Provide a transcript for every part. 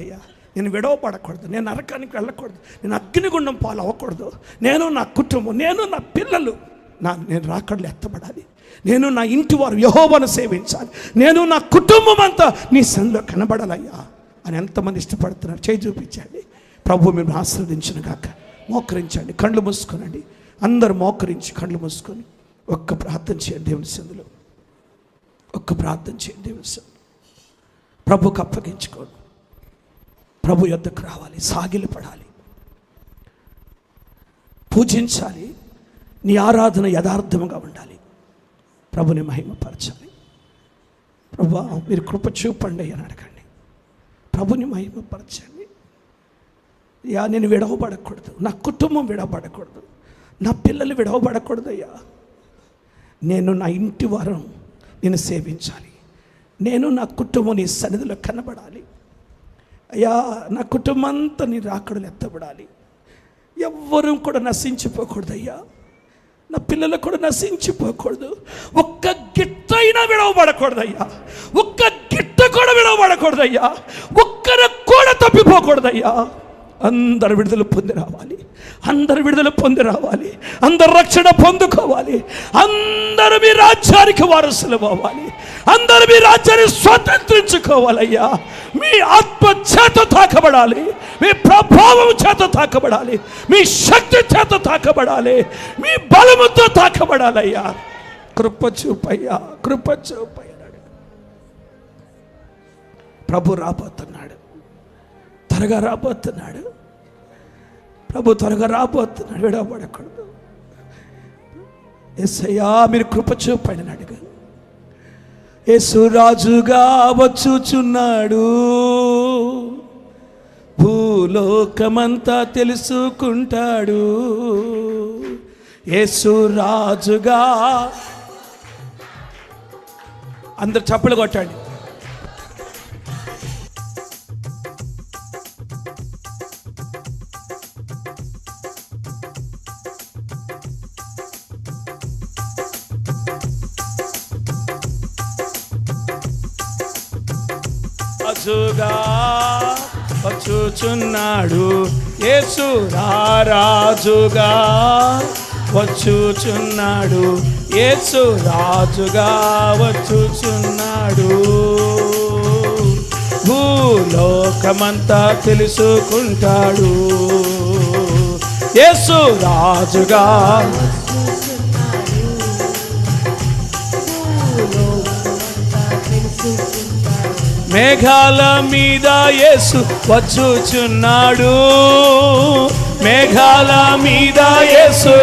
అయ్యా, నేను విడవపడకూడదు, నేను నరకానికి వెళ్ళకూడదు, నేను అగ్నిగుండం పాలు అవ్వకూడదు, నేను నా కుటుంబం, నేను నా పిల్లలు నేను రాకడలు ఎత్తబడాలి, నేను నా ఇంటి వారు యెహోవాను సేవించాలి, నేను నా కుటుంబం అంతా నీ సన్నిధిలో కనబడాలయ్యా అని ఎంతమంది ఇష్టపడుతున్నారు? చేయి చూపించండి. ప్రభు మిమ్మల్ని ఆశీర్వదించును గాక. మోకరించండి, కళ్ళు మూసుకోనండి. అందరూ మోకరించి కళ్ళు మూసుకొని ఒక్క ప్రార్థన చేయండి దేవుని సన్నిధిలో. ఒక్క ప్రార్థన చేయండి దేవుని సన్నిధిలో. ప్రభుకు అప్పగించుకోండి. ప్రభు యొద్దకు రావాలి, సాగిలపడాలి, పూజించాలి. నీ ఆరాధన యథార్థముగా ఉండాలి. ప్రభుని మహిమపరచాలి. ప్రభువా మీరు కృప చూపండి అని అడగండి. ప్రభుని మహిమపరచండి. అయ్యా నేను విడవబడకూడదు, నా కుటుంబం విడవబడకూడదు, నా పిల్లలు విడవబడకూడదు అయ్యా. నేను నా ఇంటి వారం నేను సేవించాలి, నేను నా కుటుంబం నీ సన్నిధిలో కనబడాలి అయ్యా. నా కుటుంబం అంతా నీ రాకడలు ఎత్తబడాలి. ఎవ్వరూ కూడా నశించిపోకూడదు అయ్యా. నా పిల్లలు కూడా నశించిపోకూడదు. ఒక్క గిట్ట అయినా విడవబడకూడదు అయ్యా. ఒక్క గిట్ట కూడా విడవబడకూడదు అయ్యా. ఒక్కరు కూడా తప్పిపోకూడదు అయ్యా. అందరు విడుదల పొంది రావాలి, అందరు విడుదల పొంది రావాలి, అందరు రక్షణ పొందుకోవాలి, అందరూ మీ రాజ్యానికి వారసులు అవ్వాలి, అందరూ మీ రాజ్యాన్ని స్వతంత్రించుకోవాలయ్యా. మీ ఆత్మ చేత తాకబడాలి, మీ ప్రభావం చేత తాకబడాలి, మీ శక్తి చేత తాకబడాలి, మీ బలముతో తాకబడాలయ్యా. కృప చూపయ్యా, కృప చూపయ్యాడు. ప్రభు రాబోతున్నాడు, త్వరగా రాబోతున్నాడు. ప్రభు త్వరగా రాబోతున్నాడు. విడవబడకూడదు. యేసయ్యా మీరు కృప చూపండి అని అడిగాను. యేసు రాజుగా వచ్చుచున్నాడు, భూలోకమంతా తెలుసుకుంటాడు. యేసు రాజుగా. అందరు చప్పలు కొట్టండి. రాజుగా వచ్చుచున్నాడు, యేసు రాజుగా వచ్చుచున్నాడు, యేసు రాజుగా వచ్చుచున్నాడు. భూలోకమంతా తెలుసుకుంటాడు. యేసు రాజుగా. మేఘాల మీద యేసు వచ్చుచున్నాడు, మేఘాల మీద యేసు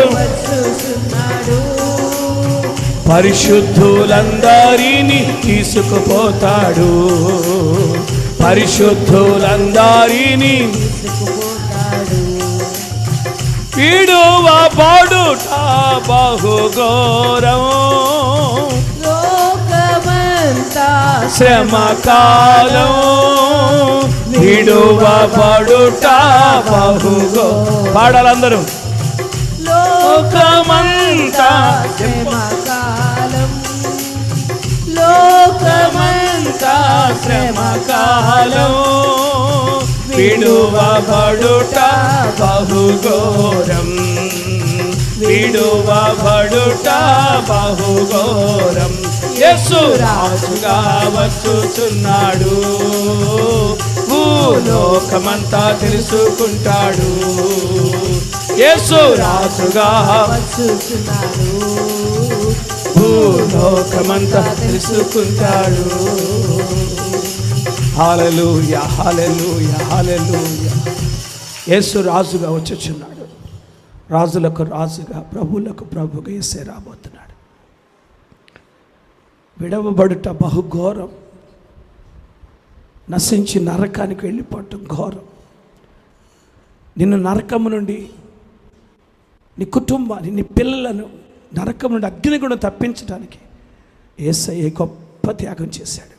పరిశుద్ధులందరినీ తీసుకుపోతాడు, పరిశుద్ధులందరినీ విడువబడుట బహుఘోరం, శ్రమకాలం విడువబడుట బహుగో. పాడాలందరూ. లోకమంతా శ్రమకాలం, లోకమంతా శ్రమకాలం విడువబడుట బహుఘోరం, విడువబడుట బహుఘోరం. యేసు రాజుగా వచ్చుచున్నాడు, భూలోకమంతా తెలుసుకుంటాడు. యేసు రాజుగా వచ్చుచున్నాడు, భూలోకమంతా తెలుసుకుంటాడు. హల్లెలూయా, హల్లెలూయా, హల్లెలూయా. యేసు రాజుగా వచ్చుచున్నాడు. రాజులకు రాజుగా, ప్రభువులకు ప్రభుగా యేసే రాబోతున్నాడు. విడవబడుట బహుఘోరం. నశించి నరకానికి వెళ్ళిపోవటం ఘోరం. నిన్ను నరకము నుండి, నీ కుటుంబాన్ని, నీ పిల్లలను నరకం నుండి అగ్నిగుండం తప్పించడానికి యేసయ్య గొప్ప త్యాగం చేశాడు.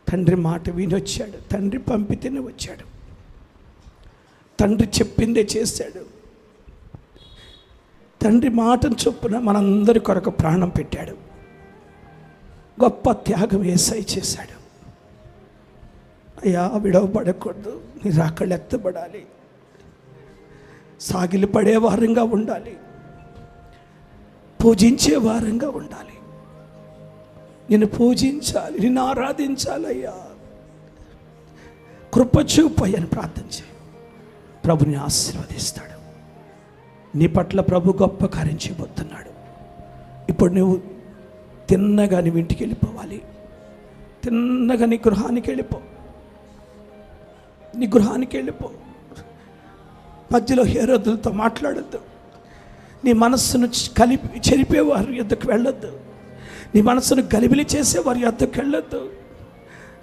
తండ్రి మాట విని వచ్చాడు, తండ్రి పంపితేనే వచ్చాడు, తండ్రి చెప్పిందే చేశాడు. తండ్రి మాటను చొప్పున మనందరి కొరకు ప్రాణం పెట్టాడు. గొప్ప త్యాగం యేసయ్య చేశాడు. అయ్యా విడవబడకూడదు, నీ రాకళ్ళు ఎత్తబడాలి, సాగిలి పడే వారంగా ఉండాలి, పూజించే వారంగా ఉండాలి, నిన్ను పూజించాలి, నిన్ను ఆరాధించాలయ్యా, కృప చూపయ్యని ప్రార్థన చేయి. ప్రభుని ఆశీర్వదిస్తాడు. నీ పట్ల ప్రభు గొప్ప కార్యం చేయబోతున్నాడు. ఇప్పుడు నువ్వు తిన్నగా నీ ఇంటికి వెళ్ళిపోవాలి, తిన్నగా నీ గృహానికి వెళ్ళిపో, నీ గృహానికి వెళ్ళిపో. మధ్యలో హేరోదులతో మాట్లాడొద్దు, నీ మనస్సును చెరిపేవారి యొద్దకు వెళ్ళొద్దు, నీ మనస్సును గలిబిలి చేసేవారి యొద్దకు వెళ్ళొద్దు,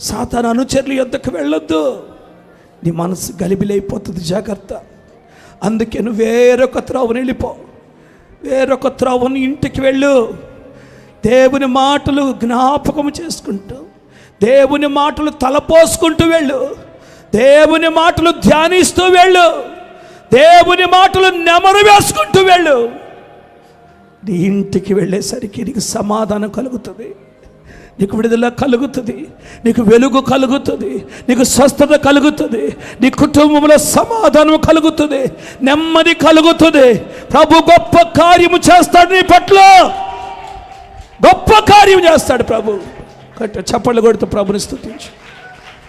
సాతాను అనుచరుల యొద్దకు వెళ్ళొద్దు. నీ మనసు గలిబిలైపోతుంది, జాగ్రత్త. అందుకే నువ్వు వేరొక త్రోవని వెళ్ళిపో, వేరొక త్రోవని ఇంటికి వెళ్ళు. దేవుని మాటలు జ్ఞాపకం చేసుకుంటూ, దేవుని మాటలు తలపోసుకుంటూ వెళ్ళు, దేవుని మాటలు ధ్యానిస్తూ వెళ్ళు, దేవుని మాటలు నెమరు వేసుకుంటూ వెళ్ళు. నీ ఇంటికి వెళ్ళేసరికి నీకు సమాధానం కలుగుతుంది, నీకు విడుదల కలుగుతుంది, నీకు వెలుగు కలుగుతుంది, నీకు స్వస్థత కలుగుతుంది, నీ కుటుంబంలో సమాధానం కలుగుతుంది, నెమ్మది కలుగుతుంది. ప్రభు గొప్ప కార్యము చేస్తాడు, నీ పట్ల గొప్ప కార్యం చేస్తాడు ప్రభు. చప్పట్లు కొడుతూ ప్రభుని స్తుతించు,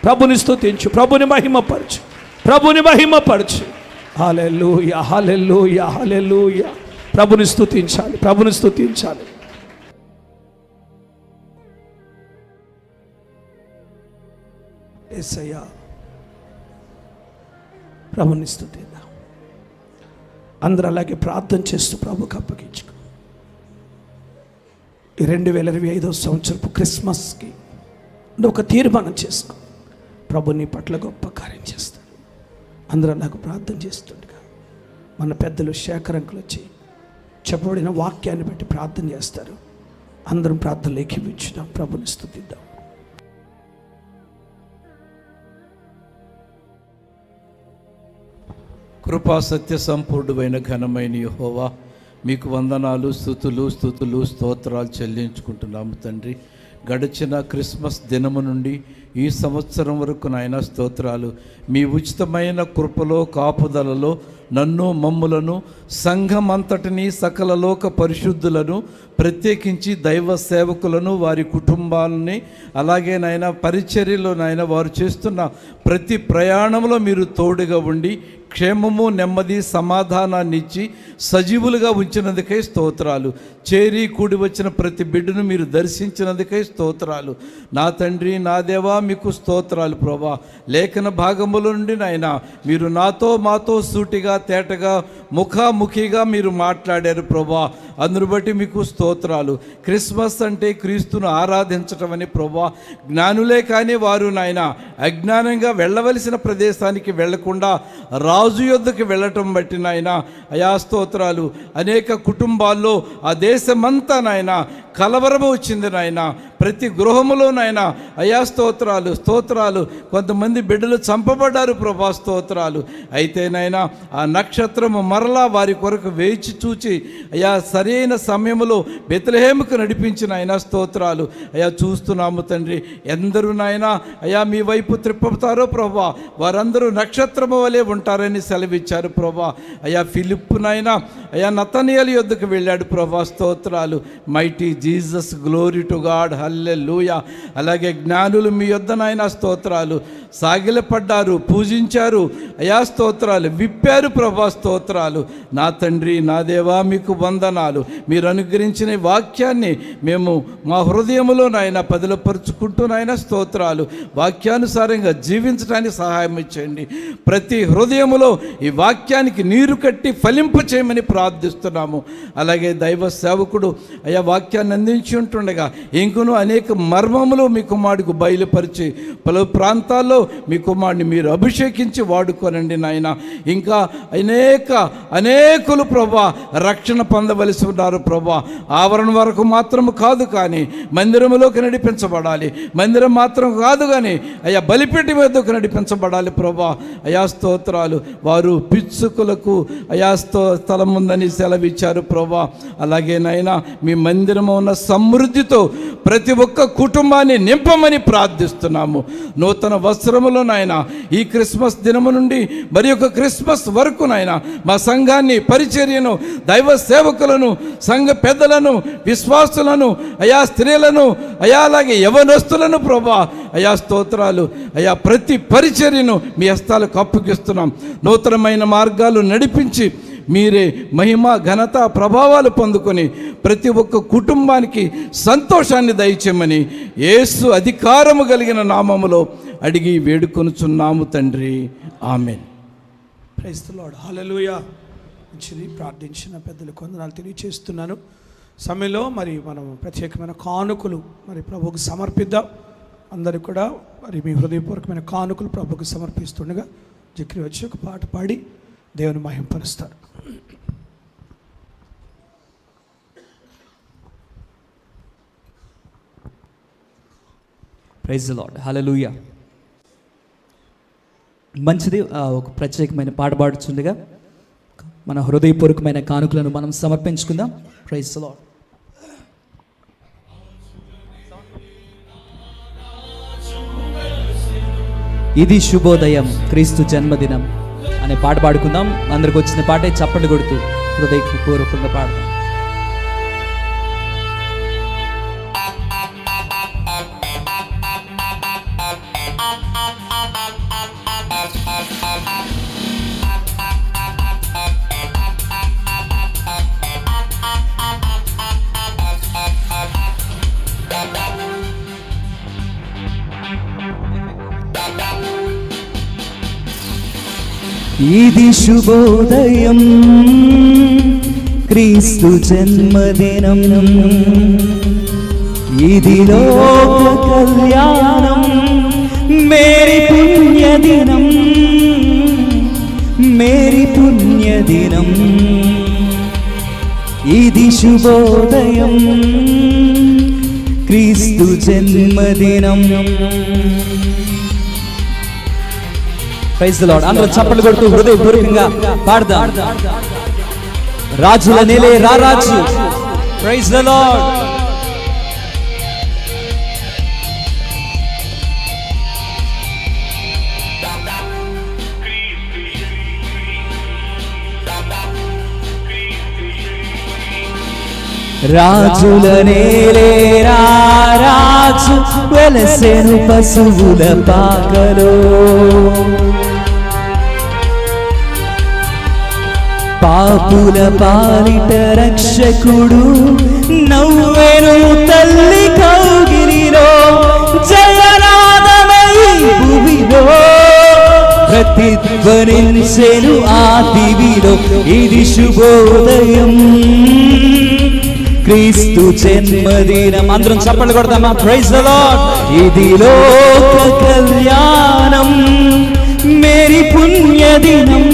ప్రభుని స్తుతించు, ప్రభుని మహిమపరచు, ప్రభుని మహిమపరచు. హల్లెలూయా, హల్లెలూయా, హల్లెలూయా. ప్రభుని స్తుతించాలి, ప్రభుని స్తుతించాలి. యేసయ్యా, ప్రభుని స్తుతిద్దాం. అందరూ అలాగే ప్రార్థన చేస్తూ ప్రభుకి అప్పగించుకో. ఈ 2025 సంవత్సరపు క్రిస్మస్కి నువ్వు ఒక తీర్మానం చేసుకో, ప్రభు నీ పట్ల గొప్ప కార్యం చేస్తాడు. అందరూ అలాగ ప్రార్థన చేస్తుండగా మన పెద్దలు శేఖరంకులు వచ్చి చెప్పబడిన వాక్యాన్ని బట్టి ప్రార్థన చేస్తారు. అందరం ప్రార్థనలు ఏకీభవించుదాం, ప్రభుని స్తుతిద్దాం. కృపా సత్య సంపూర్ణమైన ఘనమైన యెహోవా, మీకు వందనాలు, స్తుతులు స్తోత్రాలు చెల్లించుకుంటున్నాము తండ్రి. గడిచిన క్రిస్మస్ దినము నుండి ఈ సంవత్సరం వరకు నాయన స్తోత్రాలు. మీ ఉచితమైన కృపలో కాపుదలలో నన్ను, మమ్ములను, సంఘం అంతటినీ, సకల లోక పరిశుద్ధులను, ప్రత్యేకించి దైవ సేవకులను, వారి కుటుంబాలని, అలాగే నాయన పరిచర్యలో నాయన వారు చేస్తున్న ప్రతి ప్రయాణంలో మీరు తోడుగా ఉండి క్షేమము, నెమ్మది, సమాధానాన్ని ఇచ్చి సజీవులుగా ఉంచినందుకై స్తోత్రాలు. చేరి కూడి వచ్చిన ప్రతి బిడ్డను మీరు దర్శించినందుకై స్తోత్రాలు. నా తండ్రి, నా దేవా, మీకు స్తోత్రాలు ప్రభా. లేఖన భాగముల నుండి నాయన మీరు నాతో, మాతో సూటిగా, తేటగా, ముఖాముఖిగా మీరు మాట్లాడారు ప్రభా. అందును బట్టి మీకు స్తోత్రాలు. క్రిస్మస్ అంటే క్రీస్తును ఆరాధించటం అని ప్రభా. జ్ఞానులే కానీ వారు నాయన అజ్ఞానంగా వెళ్ళవలసిన ప్రదేశానికి వెళ్లకుండా రాజు యొద్దకు వెళ్ళటం బట్టి నాయన అయా స్తోత్రాలు. అనేక కుటుంబాల్లో ఆ దేశమంతా నాయన కలవరము వచ్చింది నాయన. ప్రతి గృహములో నాయన అయా స్తోత్రాలు. కొంతమంది బిడ్డలు చంపబడ్డారు ప్రభా, స్తోత్రాలు. అయితే నాయన ఆ నక్షత్రము మరలా వారి కొరకు వేచి చూచి అయా సరైన సమయంలో బెత్లెహేముకు నడిపించిన ఆయన స్తోత్రాలు. అయా చూస్తున్నాము తండ్రి. ఎందరూ నాయన అయా మీ వైపు త్రిప్పుతారో ప్రభా, వారందరూ నక్షత్రము వలె ఉంటారని సెలవిచ్చారు ప్రభా. అయా ఫిలిప్పు నాయన అయా నతనయేలు యొద్దకు వెళ్ళాడు ప్రభా, స్తోత్రాలు. Mighty Jesus, glory to God, hallelujah. అలాగే జ్ఞానులు మీ యొద్ద నాయన స్తోత్రాలు సాగిలపడ్డారు, పూజించారు అయా స్తోత్రాలు, విప్పారు ప్రభా, స్తోత్రాలు. నా తండ్రి, నా దేవా, మీకు వందనాలు. మీరు అనుగ్రహించిన వాక్యాన్ని మేము మా హృదయములో నాయన పదిలపరుచుకుంటూ నాయన స్తోత్రాలు. వాక్యానుసారంగా జీవించడానికి సహాయం ఇచ్చేయండి. ప్రతి హృదయములో ఈ వాక్యానికి నీరు కట్టి ఫలింప చేయమని ప్రార్థిస్తున్నాము. అలాగే దైవ సేవకుడు అయా వాక్యాన్ని అందించి ఉంటుండగా ఇంకనూ అనేక మర్మములు మీ కుమారుడికి బయలుపరిచి పలు ప్రాంతాల్లో మీ కుమారుడిని మీరు అభిషేకించి వాడుకోనండి నాయన. ఇంకా అనేకులు ప్రభా రక్షణ పొందవలసి ఉన్నారు ప్రభా. ఆవరణ వరకు మాత్రం కాదు కానీ మందిరంలోకి నడిపించబడాలి. మందిరం మాత్రం కాదు కానీ అయ్యా బలిపీఠం వద్దకు నడిపించబడాలి ప్రభా. అయా స్తోత్రాలు. వారు పిచ్చుకులకు అయా స్థలం ఉందని సెలవిచ్చారు ప్రభా. అలాగే నాయన మీ మందిరము ఉన్న సమృద్ధితో ప్రతి ఒక్క కుటుంబాన్ని నింపమని ప్రార్థిస్తున్నాము. నూతన వస్త్రములో నాయన ఈ క్రిస్మస్ దినము నుండి మరి ఒక క్రిస్మస్ వరకు నాయన మా సంఘాన్ని, పరిచర్యను, దైవ సేవకులను, సంఘ పెద్దలను, విశ్వాసులను, అయా స్త్రీలను, అయా అలాగే యవనస్తులను ప్రభా, అయా స్తోత్రాలు అయా ప్రతి పరిచర్యను మీ హస్తాలకు అప్పగిస్తున్నాం. నూతనమైన మార్గాలు నడిపించి మీరే మహిమ, ఘనత, ప్రభావాలు పొందుకొని ప్రతి ఒక్క కుటుంబానికి సంతోషాన్ని దయచేయమని యేసు అధికారము కలిగిన నామములో అడిగి వేడుకొనుచున్నాము తండ్రి, ఆమేన్. Praise the Lord, hallelujah. మంచిది, ప్రార్థించిన పెద్దలకు వందనాలు తెలియచేస్తున్నాను. సమయంలో మరి మనం ప్రత్యేకమైన కానుకలు మరి ప్రభువుకు సమర్పిద్దాం. అందరూ కూడా మరి మీ హృదయపూర్వకమైన కానుకలు ప్రభువుకు సమర్పిస్తుండగా జిక్రి వచ్చి ఒక పాట పాడి దేవుని మహింపరుస్తారు. Praise the Lord, hallelujah. మంచిది, ఒక ప్రత్యేకమైన పాట పాడుచుండగా మన హృదయపూర్వకమైన కానుకలను మనం సమర్పించుకుందాం. Praise the lord. ఇది శుభోదయం క్రీస్తు జన్మదినం అనే పాట పాడుకుందాం. అందరికి వచ్చిన పాటే చప్పట్లు కొడుతూ హృదయపూర్వకంగా పాడదాం. ఇది శుభోదయం క్రీస్తు జన్మదినం, ఇది లోక కళ్యాణం, మేరీ పుణ్యదినం, మేరీ పుణ్యదినం. ఇది శుభోదయం క్రీస్తు జన్మదినం. Praise the Lord. అందరూ చప్పట్లు కొడుతూ హృదయపూర్వకంగా పాడదాం. రాజుల నేలే రారాజు. Praise the Lord. రాజుల నేలే రారాజు వెలసెను పశువుల పాకలో, పాపుల పాలిట రక్షకుడు నవ్వెను తల్లి కౌగిలిలో, జయనాదమై భూమిలో ప్రతిధ్వనించెను ఆ దివిలో. ఇది శుభోదయం క్రీస్తు జన్మదినం. అందరం చప్పట్లు కొడతామా? Praise the lord. ఇది లోక కళ్యాణం, మేరీ పుణ్యదినం,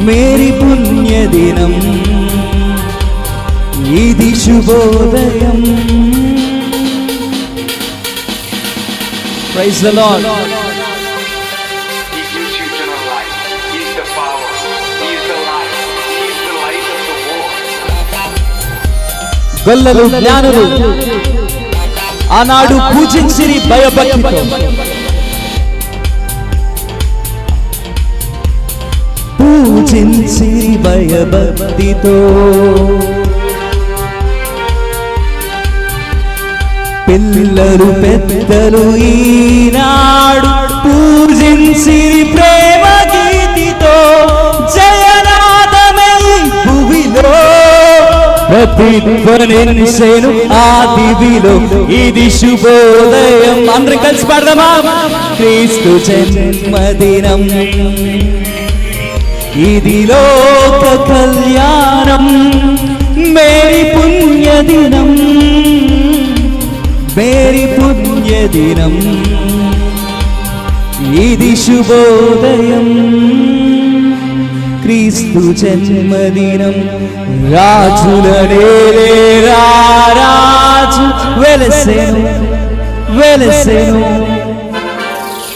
మేరీ పుణ్యదినం. ఇది శుభోదయం. Praise the Lord. గొల్లలు జ్ఞానులు ఆనాడు పూజించిరి భయభక్తితో, పూజించిరి భయభక్తితో. పిల్లలు పెద్దలు ఈనాడు పూజించిరి ప్రేమ గీతితో, జయనాదమై భువిలో ప్రతిధ్వనించెను ఆ దివిలో. ఇది శుభోదయం. అందరం కలిసి పాడదామా? క్రీస్తు జన్మదినం, ఇది లోక కళ్యాణం, మేరీ పుణ్యదినం, మేరీ పుణ్యదినం. ఇది శుభోదయం క్రీస్తు జన్మదినం. రాజుల నేలే రారాజు వెలసెను, వెలసెను.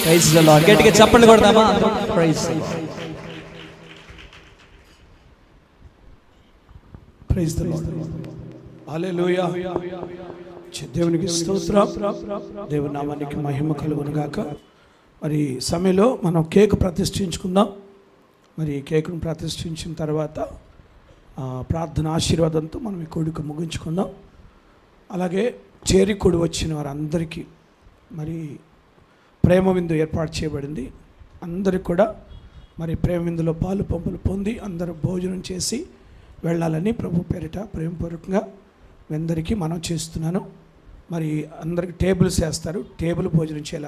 Praise the Lord. గట్టిగా చప్పట్లు కొడదామా? Praise the Lord. Praise the Lord. Hallelujah. దేవునికి స్తోత్రం. దేవుని నామానికి మహిమ కలుగును గాక. మరి సమయంలో మనం కేక్ ప్రతిష్ఠించుకుందాం. మరి కేకును ప్రతిష్ఠించిన తర్వాత ప్రార్థన ఆశీర్వాదంతో మనం ఈ కూడిక ముగించుకుందాం. అలాగే చేరికూడి వచ్చిన వారందరికీ మరి ప్రేమ విందు ఏర్పాటు చేయబడింది. అందరికి కూడా మరి ప్రేమ విందులో పాలు పంపులు పొంది అందరూ భోజనం చేసి వెళ్ళాలని ప్రభు పేరిట ప్రేమపూర్వకంగా మీ అందరికీ మనం చేస్తున్నాను. మరి అందరికి టేబుల్స్ వేస్తారు, టేబుల్ భోజనం చేయాలి.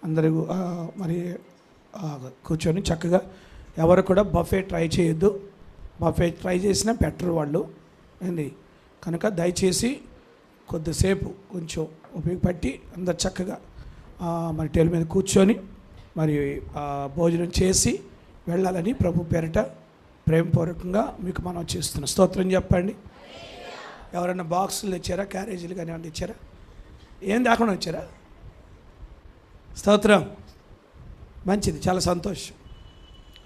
అందరూ మరి కూర్చొని చక్కగా ఎవరు కూడా బఫే ట్రై చేయొద్దు. బఫే ట్రై చేసినా బెటర్ వాళ్ళు ఏంది కనుక దయచేసి కొద్దిసేపు కొంచెం ఉపయోగపట్టి అందరు చక్కగా మరి టేబుల్ మీద కూర్చొని మరి భోజనం చేసి వెళ్ళాలని ప్రభు పేరిట ప్రేమపూర్వకంగా మీకు మనం చేస్తున్నాం. స్తోత్రం చెప్పండి. ఎవరైనా బాక్సులు తెచ్చారా, క్యారేజీలు కానీ ఏమైనా తెచ్చారా? ఏం దాకుండా వచ్చారా? స్తోత్రం. మంచిది, చాలా సంతోషం.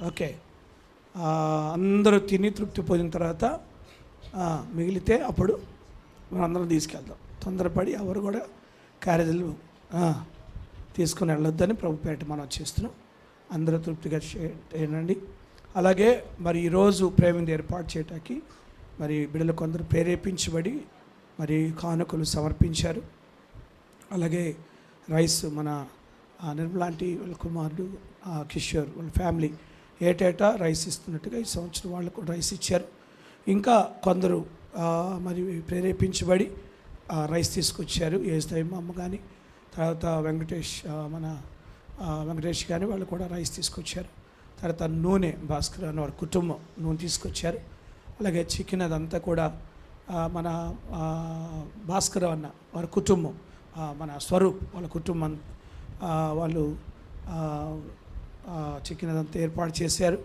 ఓకే, అందరూ తిని తృప్తి పొందిన తర్వాత మిగిలితే అప్పుడు మనం అందరం తీసుకెళ్దాం. తొందరపడి ఎవరు కూడా క్యారేజీలు తీసుకుని వెళ్ళొద్దని ప్రభు పేట మనం చేస్తున్నాం. అందరూ తృప్తిగా చేయండి. అలాగే మరి ఈరోజు ప్రేమింది ఏర్పాటు చేయటానికి మరి బిడ్డలు కొందరు ప్రేరేపించబడి మరి కానుకలు సమర్పించారు. అలాగే రైస్ మన నిర్మలాంటి వాళ్ళ కుమారుడు కిషోర్ వాళ్ళ ఫ్యామిలీ ఏటేటా రైస్ ఇస్తున్నట్టుగా ఈ సంవత్సరం వాళ్ళు కూడా రైస్ ఇచ్చారు. ఇంకా కొందరు మరి ప్రేరేపించబడి రైస్ తీసుకొచ్చారు. ఏజ్దైమ అమ్మ కానీ తర్వాత మన వెంకటేష్ కానీ వాళ్ళు కూడా రైస్ తీసుకొచ్చారు. తర్వాత నూనె భాస్కర్ అని వారి కుటుంబం నూనె తీసుకొచ్చారు. అలాగే చికెన్ అదంతా కూడా మన భాస్కర్ అన్న వారి కుటుంబం, మన స్వరూప్ వాళ్ళ కుటుంబం వాళ్ళు చికెన్ అదంతా ఏర్పాటు చేశారు.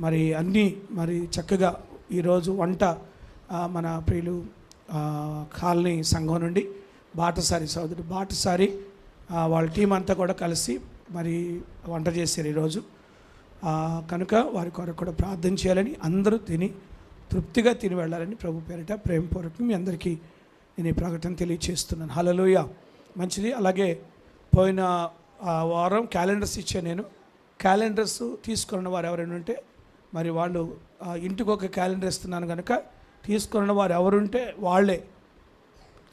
మరి అన్నీ మరి చక్కగా ఈరోజు వంట మన ప్రియులు కాలనీ సంఘం నుండి బాటసారి సోదరుడు బాటసారి వాళ్ళ టీం అంతా కూడా కలిసి మరి వంట చేశారు ఈరోజు. కనుక వారి కొరకు కూడా ప్రార్థన చేయాలని, అందరూ తిని తృప్తిగా తిని వెళ్ళాలని ప్రభు పేరిట ప్రేమపూర్వకంగా మీ అందరికీ నేను ఈ ప్రకటన తెలియచేస్తున్నాను. హల్లెలూయా. మంచిది. అలాగే పోయిన వారం క్యాలెండర్స్ ఇచ్చాను నేను. క్యాలెండర్స్ తీసుకున్న వారు ఎవరైనా ఉంటే మరి వాళ్ళు ఇంటికి ఒక క్యాలెండర్ ఇస్తున్నాను కనుక తీసుకున్న వారు ఎవరుంటే వాళ్ళే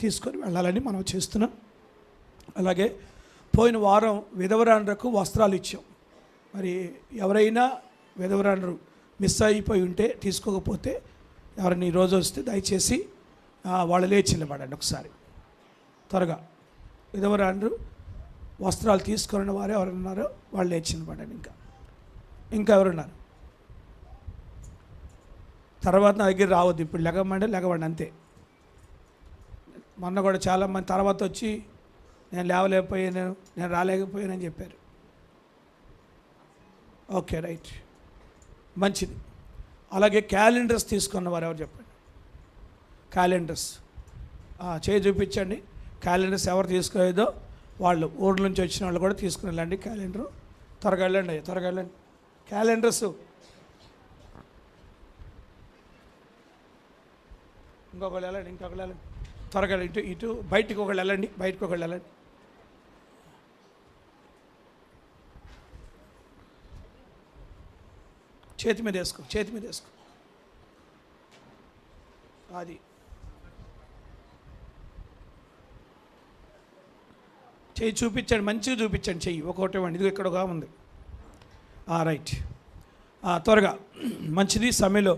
తీసుకొని వెళ్ళాలని మనం చేస్తున్నాం. అలాగే పోయిన వారం విధవరాండ్రకు వస్త్రాలు ఇచ్చాం. మరి ఎవరైనా విధవరాండ్రు మిస్ అయిపోయి ఉంటే తీసుకోకపోతే ఎవరైనా ఈరోజు వస్తే దయచేసి వాళ్ళు లేచి నిలబడండి ఒకసారి త్వరగా. విధవరాండ్రు వస్త్రాలు తీసుకున్న వారు ఎవరున్నారో వాళ్ళు లేచి నిలబడండి. ఇంకా ఎవరున్నారు? తర్వాత నా దగ్గర రావద్దు, ఇప్పుడు లెగవండి అంతే. మొన్న కూడా చాలామంది తర్వాత వచ్చి నేను లేవలేకపోయాను, నేను రాలేకపోయానని చెప్పారు. ఓకే, రైట్, మంచిది. అలాగే క్యాలెండర్స్ తీసుకున్న వారు ఎవరు చెప్పండి? క్యాలెండర్స్ చేయి చూపించండి. క్యాలెండర్స్ ఎవరు తీసుకోలేదో వాళ్ళు ఊళ్ళ నుంచి వచ్చిన వాళ్ళు కూడా తీసుకుని వెళ్ళండి. క్యాలెండరు త్వరగా వెళ్ళండి. క్యాలెండర్స్ ఇంకొకళ్ళు వెళ్ళండి. త్వరగా ఇటు బయటికి ఒకళ్ళు వెళ్ళండి. చేతి మీద వేసుకో. అది చెయ్యి చూపించండి, మంచిగా చూపించండి. చెయ్యి ఒకటి ఇవ్వండి. ఇది ఇక్కడగా ఉంది. రైట్, త్వరగా. మంచిది. సమయంలో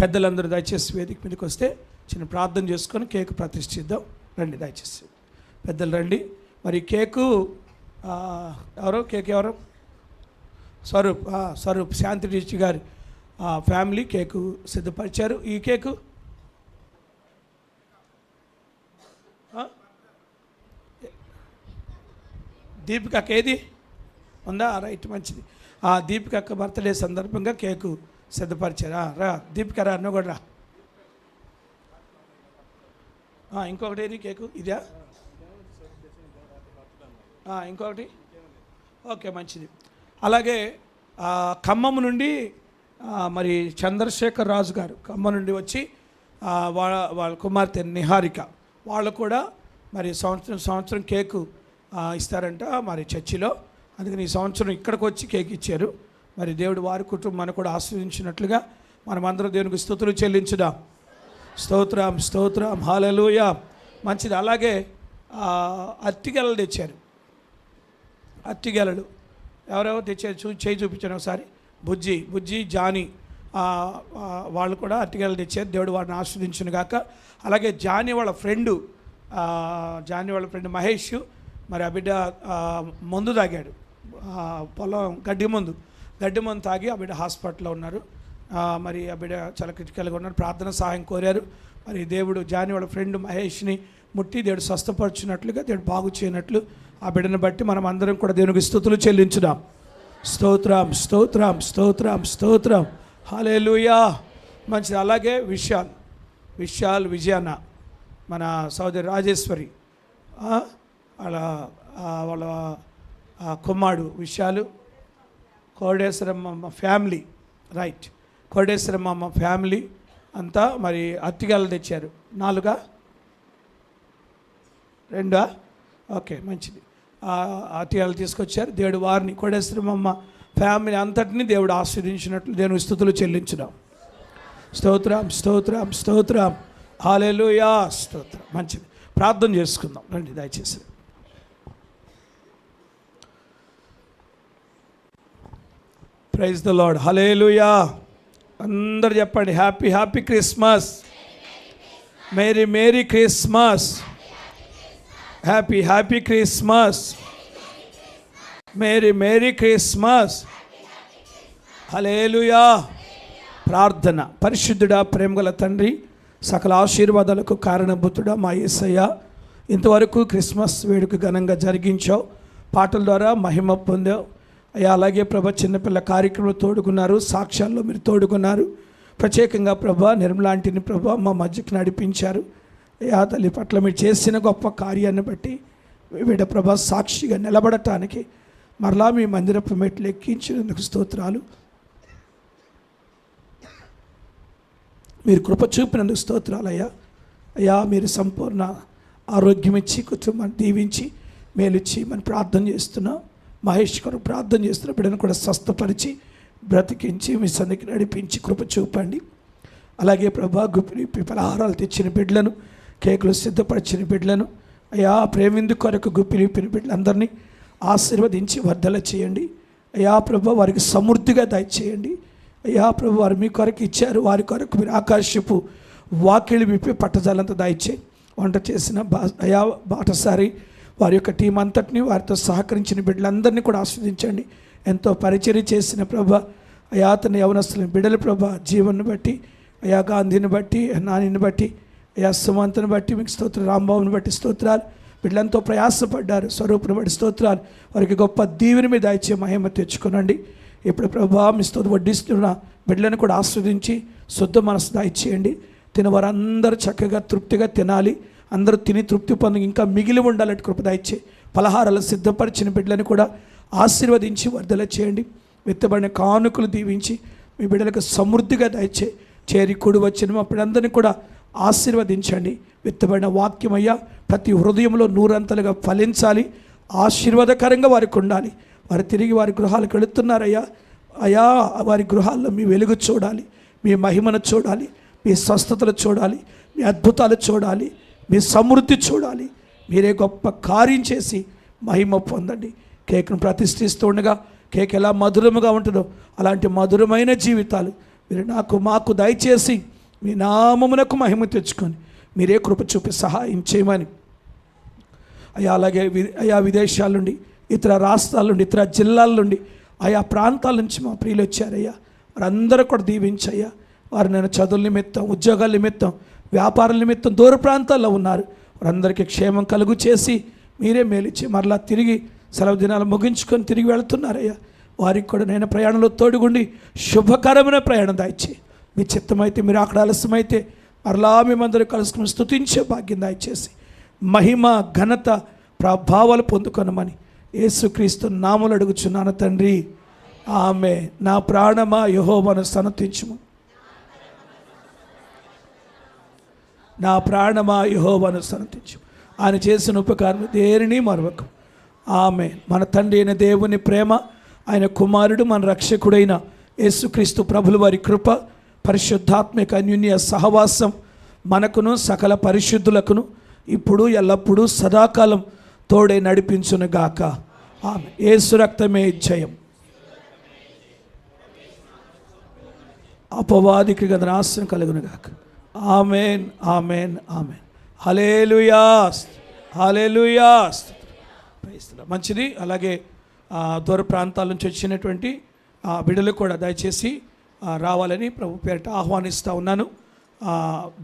పెద్దలందరూ దయచేసి వేదిక మీదకి వస్తే చిన్న ప్రార్థన చేసుకొని కేక్ ప్రతిష్ఠిద్దాం. రండి దయచేసి పెద్దలు రండి. మరి కేకు ఎవరు? స్వరూప్ శాంతి డిస్ట్రిక్ట్ గారి ఫ్యామిలీ కేకు సిద్ధపరిచారు. ఈ కేకు దీపికక్క ఏది ఉందా? రైట్, మంచిది. దీపికక్క బర్త్డే సందర్భంగా కేకు సిద్ధపరిచారు. రా దీపిక, రా అన్న కూడా రా. ఇంకొకటి ఏది కేకు? ఇదా? ఇంకొకటి? ఓకే, మంచిది. అలాగే ఖమ్మం నుండి మరి చంద్రశేఖర్ రాజు గారు ఖమ్మం నుండి వచ్చి వాళ్ళ కుమార్తె నిహారిక వాళ్ళు కూడా మరి సంవత్సరం కేకు ఇస్తారంట మరి చర్చిలో. అందుకని ఈ సంవత్సరం ఇక్కడికి వచ్చి కేక్ ఇచ్చారు. మరి దేవుడు వారి కుటుంబాన్ని కూడా ఆస్వాదించినట్లుగా మనమందరం దేవునికి స్తుతులు చెల్లించుదాం. స్తోత్రం స్తోత్రం హల్లెలూయా. మంచిది. అలాగే అరటిగెలలు తెచ్చారు. అరటిగెలలు ఎవరెవరు తెచ్చారు చేయి చూపించాను ఒకసారి. బుజ్జి జానీ వాళ్ళు కూడా అరటిగెలలు తెచ్చారు. దేవుడు వారిని ఆస్వాదించును గాక. అలాగే జానీ వాళ్ళ ఫ్రెండ్ మహేష్ మరి ఆ బిడ్డ మందు తాగాడు, పొలం గడ్డి మందు తాగి ఆ బిడ్డ హాస్పిటల్లో ఉన్నారు. మరి ఆ బిడ్డ చాలా క్రిటికల్గా ఉన్నారు. ప్రార్థన సహాయం కోరారు. మరి దేవుడు జానీ వాళ్ళ ఫ్రెండ్ మహేష్ని ముట్టి దేవుడు స్వస్థపరచున్నట్లుగా, దేవుడు బాగు చేయనట్లు ఆ బిడ్డను బట్టి మనం అందరం కూడా దేవునికి స్తుతులు చెల్లించుదాం. స్తోత్రం స్తోత్రం స్తోత్రం స్తోత్రం హల్లెలూయా. మంచిది. అలాగే విశాల్ విజయాన మన సోదరి రాజేశ్వరి వాళ్ళ కుమారుడు Vishal, Kodeswaramma family, right, Kodeswaramma family అంతా మరి అరటిగెలలు తెచ్చారు. 4 2 ఓకే, మంచిది. అరటిగెలలు తీసుకొచ్చారు. దేవుడు వారిని కోడేశ్వరమ్మ ఫ్యామిలీ అంతటిని దేవుడు ఆశీర్వదించినట్లు దేవుని స్తుతులు చెల్లించుదాం. స్తోత్రం స్తోత్రం స్తోత్రం హల్లెలూయా స్తోత్రం. మంచిది. ప్రార్థన చేసుకుందాం రండి దయచేసి. Praise the Lord. హల్లెలూయా. అందరు చెప్పండి happy happy Christmas, merry merry Christmas, happy happy Christmas, merry merry Christmas. Hallelujah. ప్రార్థన. పరిశుద్ధుడా, ప్రేమగల తండ్రి, సకల ఆశీర్వాదాలకు కారణభూతుడా మా యేసయ్య, ఇంతవరకు క్రిస్మస్ వేడుక ఘనంగా జరిగించావు, పాటల ద్వారా మహిమ పొందావు అయ్యా. అలాగే ప్రభా చిన్నపిల్ల కార్యక్రమంలో తోడుకున్నారు, సాక్ష్యాల్లో మీరు తోడుకున్నారు. ప్రత్యేకంగా ప్రభా నిర్మలాంటిని ప్రభా మా మధ్యకి నడిపించారు అయ్యా. తల్లి పట్ల మీరు చేసిన గొప్ప కార్యాన్ని బట్టి వీడ ప్రభా సాక్షిగా నిలబడటానికి మరలా మీ మందిరపు మెట్లు ఎక్కించినందుకు స్తోత్రాలు. మీరు కృప చూపినందుకు స్తోత్రాలు అయ్యా. మీరు సంపూర్ణ ఆరోగ్యం ఇచ్చి కుటుంబాన్ని దీవించి మేలిచ్చి మనం ప్రార్థన చేస్తున్నాం. మహేష్ కొరకు ప్రార్థన చేస్తున్న బిడ్డను కూడా స్వస్థపరిచి బ్రతికించి మీ సన్నిధికి నడిపించి కృప చూపండి. అలాగే ప్రభా గుప్పిలి పలహారాలు తెచ్చిన బిడ్డలను, కేకులు సిద్ధపరిచిన బిడ్డలను అయ్యా, ప్రేమిందు కొరకు గుప్పిలిపిన బిడ్డలందరినీ ఆశీర్వదించి వర్ధల చేయండి అయ్యా. ప్రభా వారికి సమృద్ధిగా దయచేయండి అయ్యా. ప్రభు వారు మీ కొరకు ఇచ్చారు, వారి కొరకు మీరు ఆకాశపు వాకిళ్ళు విప్పి పట్టజాలంతా దయచేయి. వంట చేసిన అయ్యా బాటసారి వారి యొక్క టీం అంతటిని, వారితో సహకరించిన బిడ్డలందరినీ కూడా ఆస్వాదించండి. ఎంతో పరిచర్య చేసిన ప్రభా అయ్యా, అతని యవనస్తులని బిడ్డల ప్రభా జీవన్ని బట్టి అయ్యా, గాంధీని బట్టి, నానిని బట్టి అయ్యా, సుమంతను బట్టి మీకు స్తోత్రాలు, రాంబాబుని బట్టి స్తోత్రాలు. బిడ్డలంతో ప్రయాసపడ్డారు, స్వరూపుని బట్టి స్తోత్రాలు. వారికి గొప్ప దీవెని మీద దయచే మహిమ తెచ్చుకునండి. ఇప్పుడు ప్రభా మీ స్తోత్రం వడ్డిస్తున్న బిడ్డలను కూడా ఆస్వాదించి శుద్ధ మనసు దయచేయండి. తినవారందరూ చక్కగా తృప్తిగా తినాలి, అందరూ తిని తృప్తి పొంది ఇంకా మిగిలి ఉండాలంటే కృప దయచే. పలహారాలు సిద్ధపరిచిన బిడ్డలను కూడా ఆశీర్వదించి వర్ధల చేయండి. విత్తబడిన కానుకలు దీవించి మీ బిడ్డలకు సమృద్ధిగా దయచే. చేరి కూడి వచ్చిన మా బిడ్డలందరినీ కూడా ఆశీర్వదించండి. విత్తబడిన వాక్యమయ్యా ప్రతి హృదయంలో నూరంతలుగా ఫలించాలి, ఆశీర్వాదకరంగా వారికి ఉండాలి. వారు తిరిగి వారి గృహాలకు వెళుతున్నారయ్యా అయ్యా. వారి గృహాల్లో మీ వెలుగు చూడాలి, మీ మహిమను చూడాలి, మీ స్వస్థతలు చూడాలి, మీ అద్భుతాలు చూడాలి, మీ సమృద్ధి చూడాలి. మీరే గొప్ప కార్యం చేసి మహిమ పొందండి. కేక్ను ప్రతిష్ఠిస్తూ ఉండగా కేక్ ఎలా మధురముగా ఉంటుందో అలాంటి మధురమైన జీవితాలు మీరు మాకు దయచేసి మీ నామమునకు మహిమ తెచ్చుకొని మీరే కృప చూపి సహాయం చేయమని అయ్యా. అలాగే అయా విదేశాల నుండి, ఇతర రాష్ట్రాల నుండి, ఇతర జిల్లాల నుండి, ఆయా ప్రాంతాల నుంచి మా ప్రియులు వచ్చారయ్యా. వారందరూ కూడా దీవించయ్యా. వారు నేను చదువుల నిమిత్తం, ఉద్యోగాల నిమిత్తం, వ్యాపారాల నిమిత్తం దూర ప్రాంతాల్లో ఉన్నారు. వారందరికీ క్షేమం కలుగు చేసి మీరే మేలిచ్చి మరలా తిరిగి సెలవు దినాలు ముగించుకొని తిరిగి వెళుతున్నారయ్యా. వారికి కూడా నేను ప్రయాణంలో తోడుగుండి శుభకరమైన ప్రయాణం దయచే. మీ చిత్తమైతే మీరు అక్కడ ఆలస్యమైతే మరలా మేమందరూ కలుసుకుని స్తుతించే భాగ్యం దయచేసి మహిమ ఘనత ప్రభావాలు పొందుకొనమని యేసుక్రీస్తు నామములో అడుగుచున్నాను తండ్రి, ఆమె. నా ప్రాణమా యెహోవాను స్తుతించుము, నా ప్రాణమా యెహోవాను స్తుతించు. ఆయన చేసిన ఉపకారం దేనిని మరవకు. ఆమేన్. మన తండ్రి అయిన దేవుని ప్రేమ, ఆయన కుమారుడు మన రక్షకుడైన యేసుక్రీస్తు ప్రభుల వారి కృప, పరిశుద్ధాత్మిక అన్యోన్య సహవాసం మనకును సకల పరిశుద్ధులకును ఇప్పుడు ఎల్లప్పుడూ సదాకాలం తోడే నడిపించునుగాక. ఆమె యేసు రక్తమే జయం. అపవాదికి గద నాశనం కలుగునుగాక. Amen, amen, amen. Hallelujah, hallelujah. మంచిది. అలాగే దూర ప్రాంతాల నుంచి వచ్చినటువంటి బిడ్డలు కూడా దయచేసి రావాలని ప్రభు పేరిట ఆహ్వానిస్తూ ఉన్నాను.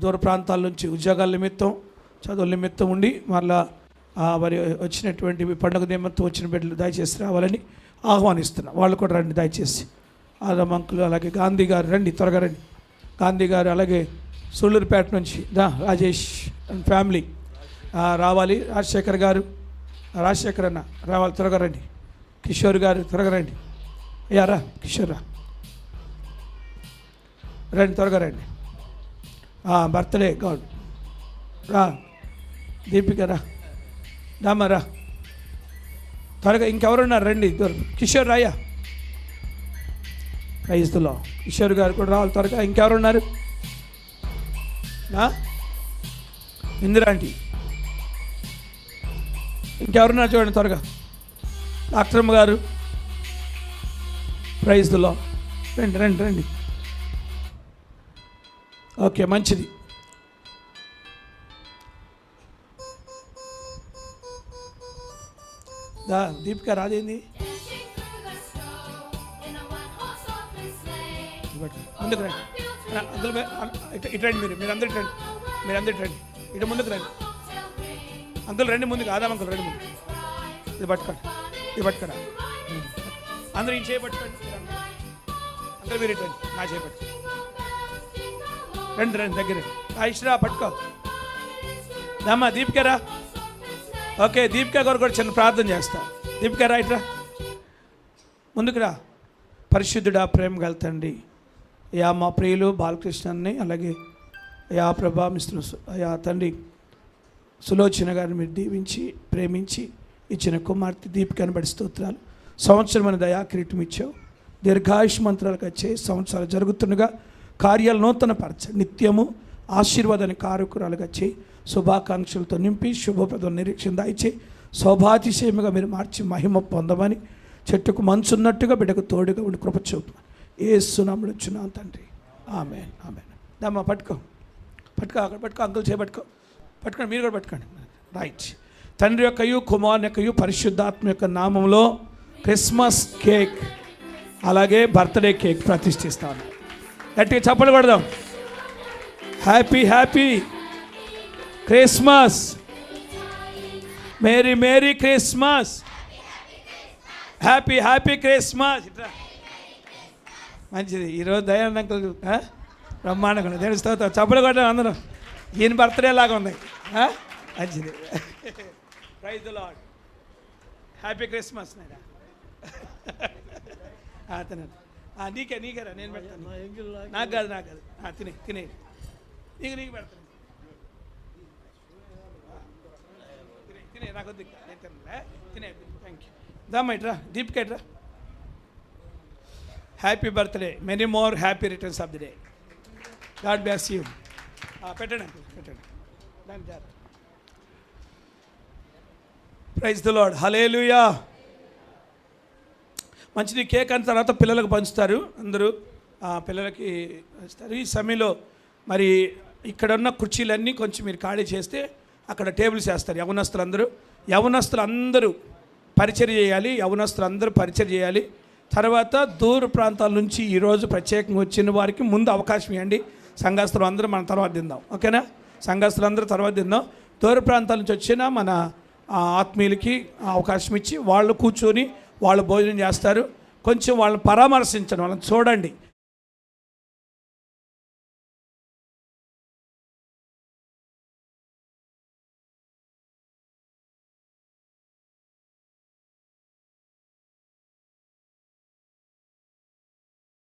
దూర ప్రాంతాల నుంచి ఉద్యోగాల నిమిత్తం, చదువుల నిమిత్తం ఉండి మరలా మరి వచ్చినటువంటి పండుగ నిమిత్తం వచ్చిన బిడ్డలు దయచేసి రావాలని ఆహ్వానిస్తున్నాను. వాళ్ళు కూడా రండి దయచేసి. ఆదమంకులు, అలాగే గాంధీ గారు రండి, త్వరగా రండి. గాంధీ గారు, అలాగే సూళ్ళూరుపేట నుంచి రాజేష్ అండ్ ఫ్యామిలీ రావాలి. రాజశేఖర్ గారు, రాజశేఖర్ అన్న రావాలి, త్వరగా రండి. కిషోర్ గారు త్వరగా రండి. అయ్యా రా కిషోర్, రండి త్వరగా రండి. బర్త్డే గాడ్ రా. దీపిక రా, రామా రా త్వరగా. ఇంకెవరున్నారు రండి. కిషోర్ రాయ్యా, ప్రైజ్లో కిషోర్ గారు కూడా రావాలి త్వరగా. ఇంకెవరున్నారు? ఇందిరా ఆంటీ, ఇంకెవరున్నారు చూడండి త్వరగా. డాక్టర్మ్మ గారు, ప్రైజ్లో రండి రండి రండి. ఓకే, మంచిది. దీపిక రాదేంది? ముందుకు రండి. అందులో ఇటు రండి. మీరందరూ ఇటు రండి. మీరందరూ ఇటు రండి. ఇటు ముందుకు రండి. అంకుల్ రండి ముందుకు. ఆదాం అంకుల్ రండి ముందు. ఇది పట్టుకోండి, ఇది పట్టుకోరా. అందరూ ఈ చేయబట్టుకోండి. అందరూ మీరు ఇటు రండి. నా చేయబట్టు రండి రండి దగ్గర. ఇష్టరా పట్టుకో. దమ్మా దీపికరా. ఓకే, దీపిక గారు కూడా చిన్న ప్రార్థన చేస్తా. దీపిక రా, ఇట్రా ముందుకు రా. పరిశుద్ధుడా, ప్రేమ గల తండ్రి, యా మా ప్రియులు బాలకృష్ణని, అలాగే యా ప్రభా మిస్టర్ యా తండ్రి సులోచన గారిని మీరు దీవించి ప్రేమించి ఇచ్చిన కుమార్తె దీపికను బడి స్తోత్రాలు. సంవత్సరం అని దయా కిరీటం ఇచ్చావు. దీర్ఘాయుష్ మంత్రాలకు వచ్చే సంవత్సరాలు జరుగుతుండగా కార్యాలు నూతనపరచ, నిత్యము ఆశీర్వాదాన్ని కారకురాలుగా చేయి. శుభాకాంక్షలతో నింపి శుభప్రదం నిరీక్షణ దాయిచే శోభాతిశయముగా మీరు మార్చి మహిమ పొందమని, చెట్టుకు మంచున్నట్టుగా బిడ్డకు తోడుగా ఉండి కృప చూపమని యేసు నామములో వచ్చున్నాం తండ్రి. ఆమేన్, ఆమేన్. దమ్మా పట్టుకో, పట్టుకో, అక్కడ పట్టుకో. అంకుల్ చేయబట్టుకో, పట్టుకోండి. మీరు కూడా పట్టుకోండి. రైట్. తండ్రి యొక్కయు కుమారుని యొక్కయు పరిశుద్ధాత్మ యొక్క నామంలో క్రిస్మస్ కేక్, అలాగే బర్త్డే కేక్ ప్రతిష్ఠిస్తాను. గట్టిగా చప్పట్లు కొడదాం. Happy happy Christmas, merry merry Christmas, happy happy Christmas. ఇట్లా మంచిది. ఈరోజు దయానంద అంకుల్ బ్రహ్మాండంగా దేవుని స్తోత్రం. చప్పట్లు కొట్టాం అందరం. ఈయన బర్త్డే లాగా ఉంది. మంచిది. Praise the Lord. Happy Christmas నాయనా. తినండి. నీకేరా, నేను పెడతాను. నాకు కాదు, నాకు కాదు. తినే తినే, నీకు పెడతాను. తినే, నాకు వద్దు. నేను తినలే. తినే. Thank you. దమ్మా ఇట్రా. దీపిక ఇట్రా. Happy birthday, many more happy returns of the day. God bless you. పెట్టండి అంకుల్, పెట్టండి. దాని జాగ్రత్త. Praise the Lord. హల్లెలూయా. మంచిది. కేక్ అయిన తర్వాత పిల్లలకు పంచుతారు. అందరూ పిల్లలకి పంచుతారు. ఈ సమయంలో మరి ఇక్కడ ఉన్న కుర్చీలన్నీ కొంచెం మీరు ఖాళీ చేస్తే అక్కడ టేబుల్స్ వేస్తారు. యవనస్తులందరూ పరిచర్య చేయాలి. యవనస్తులందరూ పరిచర్య చేయాలి. తర్వాత దూర ప్రాంతాల నుంచి ఈరోజు ప్రత్యేకంగా వచ్చిన వారికి ముందు అవకాశం ఇవ్వండి. సంఘస్థులు అందరూ మన తర్వాత తిందాం. ఓకేనా? సంఘస్థులందరూ తర్వాత తిందాం. దూర ప్రాంతాల నుంచి వచ్చిన మన ఆత్మీయులకి అవకాశం ఇచ్చి వాళ్ళు కూర్చొని వాళ్ళు భోజనం చేస్తారు. కొంచెం వాళ్ళని పరామర్శించండి, వాళ్ళని చూడండి.